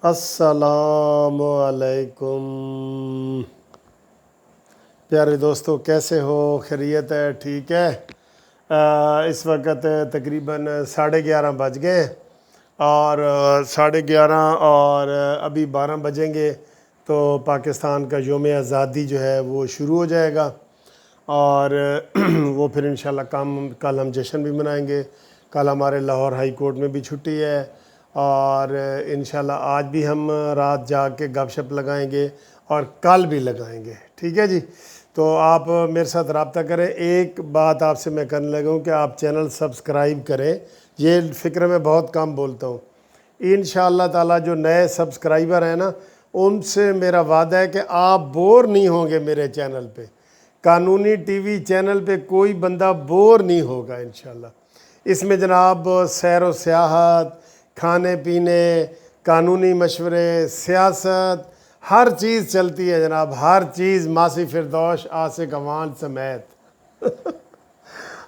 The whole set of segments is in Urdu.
السلام علیکم پیارے دوستو، کیسے ہو؟ خیریت ہے؟ ٹھیک ہے۔ اس وقت تقریباً 11:30 بج گئے اور 11:30 اور ابھی 12 بجیں گے تو پاکستان کا یوم آزادی جو ہے وہ شروع ہو جائے گا، اور وہ پھر انشاءاللہ کل ہم جشن بھی منائیں گے۔ کل ہمارے لاہور ہائی کورٹ میں بھی چھٹی ہے، اور انشاءاللہ آج بھی ہم رات جاگ کے گپ شپ لگائیں گے اور کل بھی لگائیں گے۔ ٹھیک ہے جی، تو آپ میرے ساتھ رابطہ کریں۔ ایک بات آپ سے میں کرنے لگا ہوں کہ آپ چینل سبسکرائب کریں، یہ فکر میں بہت کم بولتا ہوں۔ انشاءاللہ تعالیٰ جو نئے سبسکرائبر ہیں نا، ان سے میرا وعدہ ہے کہ آپ بور نہیں ہوں گے میرے چینل پہ۔ قانونی ٹی وی چینل پہ کوئی بندہ بور نہیں ہوگا انشاءاللہ۔ اس میں جناب سیر و سیاحت، کھانے پینے، قانونی مشورے، سیاست، ہر چیز چلتی ہے جناب، ہر چیز، ماسی فردوش عاشق اوان سمیت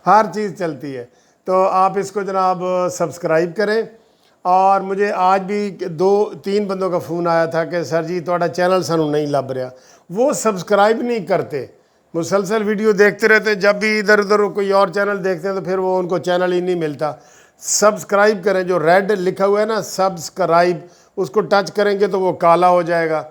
ہر چیز چلتی ہے۔ تو آپ اس کو جناب سبسکرائب کریں۔ اور مجھے آج بھی 2-3 بندوں کا فون آیا تھا کہ سر جی تھوڑا چینل سانوں نہیں لب رہا، وہ سبسکرائب نہیں کرتے، مسلسل ویڈیو دیکھتے رہتے، جب بھی ادھر ادھر کوئی اور چینل دیکھتے ہیں تو پھر وہ ان کو چینل ہی نہیں ملتا۔ سبسکرائب کریں، جو ریڈ لکھا ہوا ہے نا سبسکرائب، اس کو ٹچ کریں گے تو وہ کالا ہو جائے گا،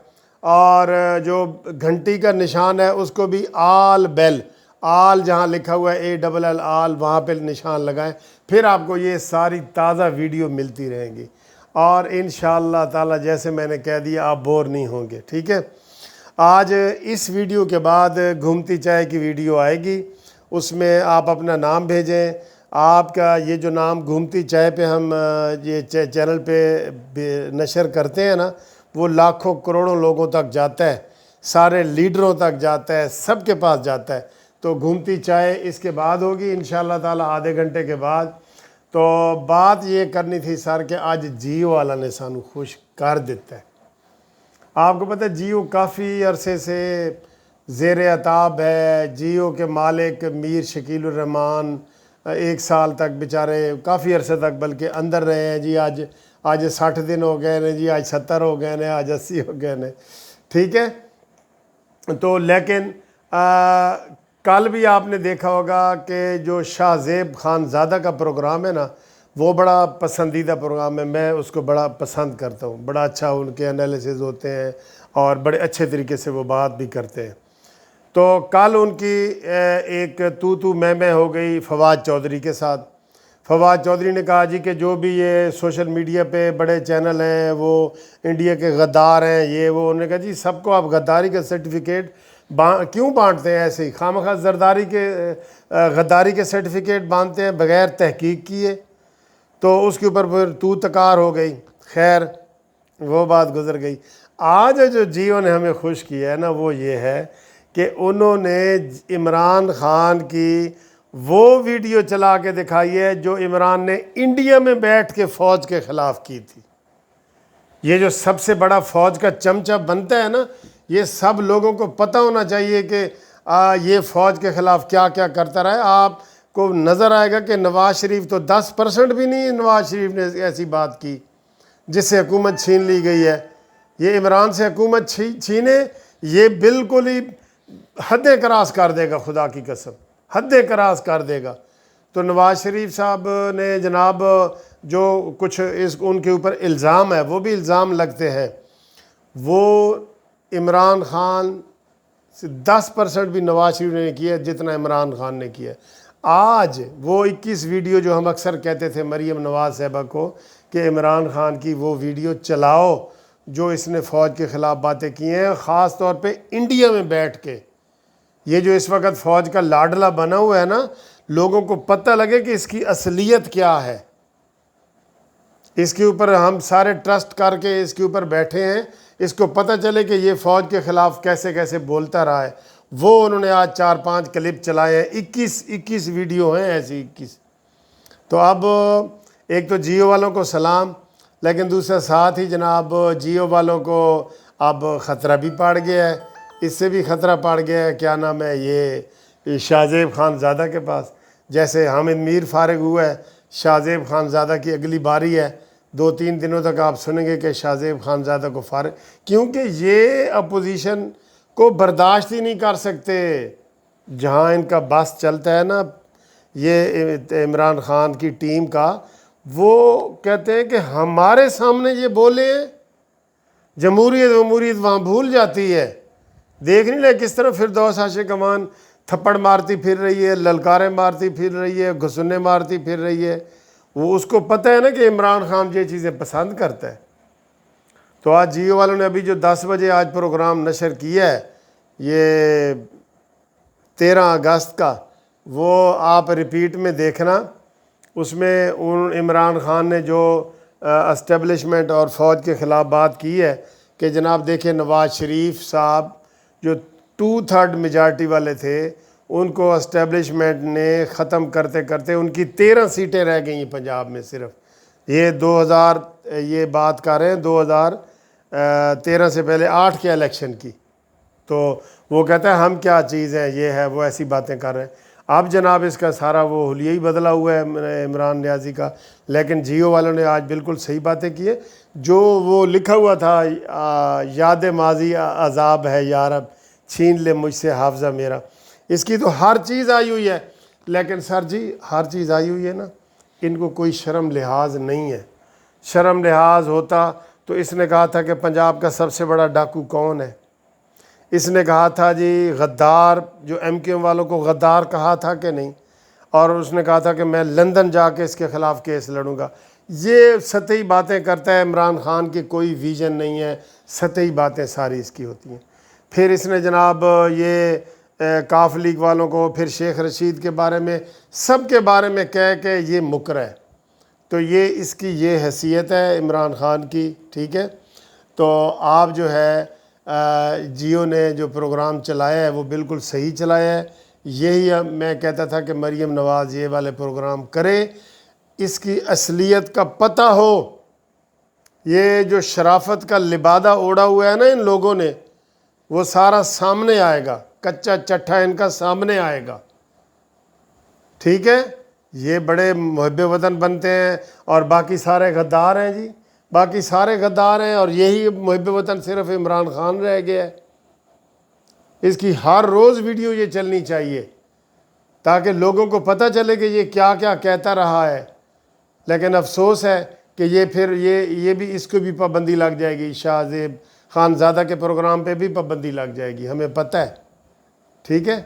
اور جو گھنٹی کا نشان ہے اس کو بھی آل بیل، آل جہاں لکھا ہوا ہے ALL آل، وہاں پہ نشان لگائیں، پھر آپ کو یہ ساری تازہ ویڈیو ملتی رہیں گی، اور انشاءاللہ تعالی جیسے میں نے کہہ دیا آپ بور نہیں ہوں گے۔ ٹھیک ہے، آج اس ویڈیو کے بعد گھومتی چائے کی ویڈیو آئے گی، اس میں آپ اپنا نام بھیجیں۔ آپ کا یہ جو نام گھومتی چائے پہ ہم یہ چینل پہ نشر کرتے ہیں نا، وہ لاکھوں کروڑوں لوگوں تک جاتا ہے، سارے لیڈروں تک جاتا ہے، سب کے پاس جاتا ہے۔ تو گھومتی چائے اس کے بعد ہوگی انشاءاللہ تعالی آدھے گھنٹے کے بعد۔ تو بات یہ کرنی تھی سر کہ آج جیو والا نے سانو خوش کر دیتا ہے۔ آپ کو پتہ ہے جیو کافی عرصے سے زیر عتاب ہے۔ جیو کے مالک میر شکیل الرحمان 1 سال تک بیچارے کافی عرصے تک بلکہ اندر رہے ہیں جی۔ آج 60 دن ہو گئے ہیں جی، آج 70 ہو گئے ہیں، آج 80 ہو گئے ہیں۔ ٹھیک ہے، تو لیکن کل بھی آپ نے دیکھا ہوگا کہ جو شاہ زیب خان زادہ کا پروگرام ہے نا، وہ بڑا پسندیدہ پروگرام ہے، میں اس کو بڑا پسند کرتا ہوں، بڑا اچھا ان کے انالیسز ہوتے ہیں اور بڑے اچھے طریقے سے وہ بات بھی کرتے ہیں۔ تو کل ان کی ایک تو میں ہو گئی فواد چودھری کے ساتھ۔ فواد چودھری نے کہا جی کہ جو بھی یہ سوشل میڈیا پہ بڑے چینل ہیں وہ انڈیا کے غدار ہیں، یہ وہ، انہوں نے کہا جی سب کو آپ غداری کا سرٹیفکیٹ کیوں بانٹتے ہیں ایسے ہی خواہ غداری کے سرٹیفکیٹ باندھتے ہیں بغیر تحقیق کیے؟ تو اس کے اوپر پھر تو تکار ہو گئی۔ خیر وہ بات گزر گئی۔ آج جو جیو نے ہمیں خوش کیا ہے نا، وہ یہ ہے کہ انہوں نے عمران خان کی وہ ویڈیو چلا کے دکھائی ہے جو عمران نے انڈیا میں بیٹھ کے فوج کے خلاف کی تھی۔ یہ جو سب سے بڑا فوج کا چمچہ بنتا ہے نا، یہ سب لوگوں کو پتہ ہونا چاہیے کہ یہ فوج کے خلاف کیا کیا کرتا رہا ہے۔ آپ کو نظر آئے گا کہ نواز شریف تو 10% بھی نہیں نواز شریف نے ایسی بات کی جس سے حکومت چھین لی گئی ہے۔ یہ عمران سے حکومت چھینے، یہ بالکل ہی حدیں کراس کر دے گا، خدا کی قسم حدیں کراس کر دے گا۔ تو نواز شریف صاحب نے جناب جو کچھ ان کے اوپر الزام ہے، وہ بھی الزام لگتے ہیں، وہ عمران خان سے 10% بھی نواز شریف نے کیا جتنا عمران خان نے کیا۔ آج وہ 21 ویڈیو جو ہم اکثر کہتے تھے مریم نواز صاحبہ کو کہ عمران خان کی وہ ویڈیو چلاؤ جو اس نے فوج کے خلاف باتیں کی ہیں، خاص طور پہ انڈیا میں بیٹھ کے۔ یہ جو اس وقت فوج کا لاڈلا بنا ہوا ہے نا، لوگوں کو پتہ لگے کہ اس کی اصلیت کیا ہے، اس کے اوپر ہم سارے ٹرسٹ کر کے اس کے اوپر بیٹھے ہیں، اس کو پتہ چلے کہ یہ فوج کے خلاف کیسے کیسے بولتا رہا ہے۔ وہ انہوں نے آج 4-5 کلپ چلائے ہیں، 21 ویڈیو ہیں ایسی 21۔ تو اب ایک تو جیو والوں کو سلام، لیکن دوسرا ساتھ ہی جناب جیو والوں کو اب خطرہ بھی پڑ گیا ہے، اس سے بھی خطرہ پڑ گیا ہے، کیا نام ہے، یہ شاہ زیب خان زادہ کے پاس۔ جیسے حامد میر فارغ ہوا ہے، شاہ زیب خان زادہ کی اگلی باری ہے، 2-3 دنوں تک آپ سنیں گے کہ شاہ زیب خانزادہ کو فارغ، کیونکہ یہ اپوزیشن کو برداشت ہی نہیں کر سکتے۔ جہاں ان کا بس چلتا ہے نا یہ عمران خان کی ٹیم کا، وہ کہتے ہیں کہ ہمارے سامنے یہ بولے ہیں، جمہوریت وہاں بھول جاتی ہے۔ دیکھ نہیں لے کس طرح فردوس عاشق امان تھپڑ مارتی پھر رہی ہے، للکاریں مارتی پھر رہی ہے، گھسنے مارتی پھر رہی ہے۔ وہ اس کو پتہ ہے نا کہ عمران خان یہ چیزیں پسند کرتا ہے۔ تو آج جیو والوں نے ابھی جو 10 بجے آج پروگرام نشر کیا ہے، یہ 13 اگست کا، وہ آپ ریپیٹ میں دیکھنا۔ اس میں عمران خان نے جو اسٹیبلشمنٹ اور فوج کے خلاف بات کی ہے کہ جناب دیکھیں نواز شریف صاحب جو 2/3 میجارٹی والے تھے، ان کو اسٹیبلشمنٹ نے ختم کرتے کرتے ان کی 13 سیٹیں رہ گئیں پنجاب میں صرف۔ یہ 2000 یہ بات کر رہے ہیں 2013 سے پہلے 8 کے الیکشن کی۔ تو وہ کہتا ہے ہم کیا چیز ہیں، یہ ہے وہ، ایسی باتیں کر رہے ہیں۔ اب جناب اس کا سارا وہ حلیہ ہی بدلا ہوا ہے عمران نیازی کا، لیکن جیو والوں نے آج بالکل صحیح باتیں کی ہیں۔ جو وہ لکھا ہوا تھا یاد ماضی عذاب ہے یارب، چھین لے مجھ سے حافظہ میرا، اس کی تو ہر چیز آئی ہوئی ہے، لیکن سر جی ہر چیز آئی ہوئی ہے نا، ان کو کوئی شرم لحاظ نہیں ہے۔ شرم لحاظ ہوتا تو اس نے کہا تھا کہ پنجاب کا سب سے بڑا ڈاکو کون ہے، اس نے کہا تھا جی غدار، جو ایم کیو ایم والوں کو غدار کہا تھا کہ نہیں، اور اس نے کہا تھا کہ میں لندن جا کے اس کے خلاف کیس لڑوں گا۔ یہ سطحی باتیں کرتا ہے عمران خان کی، کوئی ویژن نہیں ہے، سطحی باتیں ساری اس کی ہوتی ہیں۔ پھر اس نے جناب یہ کاف لیگ والوں کو، پھر شیخ رشید کے بارے میں، سب کے بارے میں کہہ کے یہ مکر ہے۔ تو یہ اس کی یہ حیثیت ہے عمران خان کی، ٹھیک ہے۔ تو آپ جو ہے جیو نے جو پروگرام چلایا ہے وہ بالکل صحیح چلایا ہے۔ یہی میں کہتا تھا کہ مریم نواز یہ والے پروگرام کرے، اس کی اصلیت کا پتہ ہو۔ یہ جو شرافت کا لبادہ اوڑا ہوا ہے نا ان لوگوں نے، وہ سارا سامنے آئے گا، کچا چٹھا ان کا سامنے آئے گا، ٹھیک ہے۔ یہ بڑے محب وطن بنتے ہیں اور باقی سارے غدار ہیں جی، باقی سارے غدار ہیں، اور یہی محب وطن صرف عمران خان رہ گیا ہے۔ اس کی ہر روز ویڈیو یہ چلنی چاہیے تاکہ لوگوں کو پتہ چلے کہ یہ کیا کیا کہتا رہا ہے۔ لیکن افسوس ہے کہ یہ پھر یہ بھی، اس کو بھی پابندی لگ جائے گی، شاہ زیب خانزادہ کے پروگرام پہ بھی پابندی لگ جائے گی، ہمیں پتہ ہے، ٹھیک ہے۔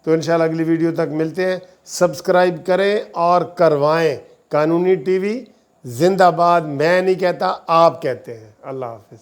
تو انشاءاللہ اگلی ویڈیو تک ملتے ہیں۔ سبسکرائب کریں اور کروائیں۔ قانونی ٹی وی زندہ باد، میں نہیں کہتا، آپ کہتے ہیں۔ اللہ حافظ۔